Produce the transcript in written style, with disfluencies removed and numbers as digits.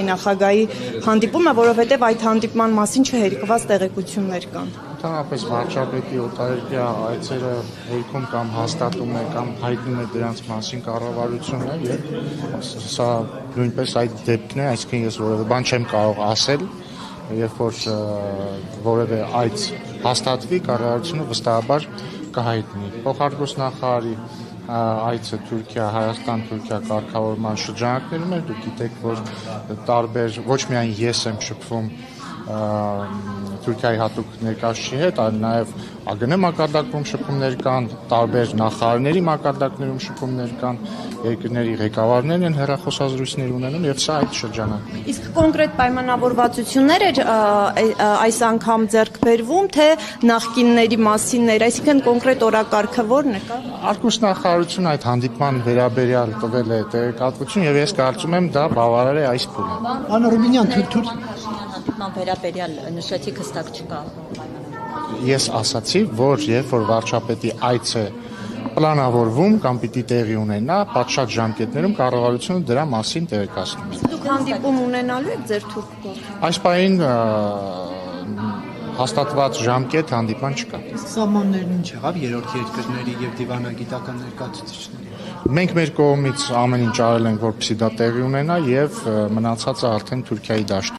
Նախագահի հանդիպումը, որովհետև այդ հանդիպման մասին չհերկված տեղեկություններ կան։ Ընդհանրապես վարչապետի օտարերկրյա այցերը հերքում կամ հաստատում է կամ հայտնում է դրանց մասին կառավարությունը եւ սա նույնպես այդ դեպքն է, այսինքն ես որևէ բան չեմ կարող ասել, երբ որ որևէ այց հաստատվի, կառավարությունը վստահաբար կհայտնի։ Փոխարկուս նախարարի այցը Թուրքիա, Հայաստան-Թուրքիա կարգավորման շրջանակներում էր, դուք գիտեք, որ տարբեր ոչ միայն ես եմ շփվում Թուրքիայի հատուկ ներկայացուցիչի հետ, այլ նաև ԱԳՆ մակարդակում շփումներ կան, տարբեր նախարարների մակարդակներում շփումներ կան, երկրների ղեկավարներն են հեռախոսազրույցներ ունենում եւ սա այդ շրջանակն է։ Իսկ կոնկրետ պայմանավորվածություններ էր այս անգամ ձեռք բերվում, թե նախկինների մասիններ, այսինքն կոնկրետ օրակարգը ո՞րն է կա։ Արկուս նախարարությունը այդ հանդիպման վերաբերյալ տվել է տեղեկատվություն եւ ես կարծում եմ դա բավարար է այս փուլում։ Պարոն Ռուբինյան, թույլ հանդիպման վերաբերյալ նշեցիք հստակ չկա։ Ես ասացի, որ երբ որ վարչապետի այցը պլանավորվում կամ պիտի տեղի ունենա, պատշաճ ժամկետներում կառավարությունը դրա մասին տեղեկացնում է։ Դուք հանդիպում ունենալու եք ձեր թուրք գործ։ Այս պահին հաստատված ժամկետ հանդիպման չկա։ Սահմաններն ինչ եղավ երրորդ երկրների եւ դիվանագիտական ներկայացուցիչների։ Մենք մեր կողմից ամեն ինչ արել ենք, որպեսզի դա տեղի ունենա եւ մնացածը արդեն Թուրքիայի դաշտում։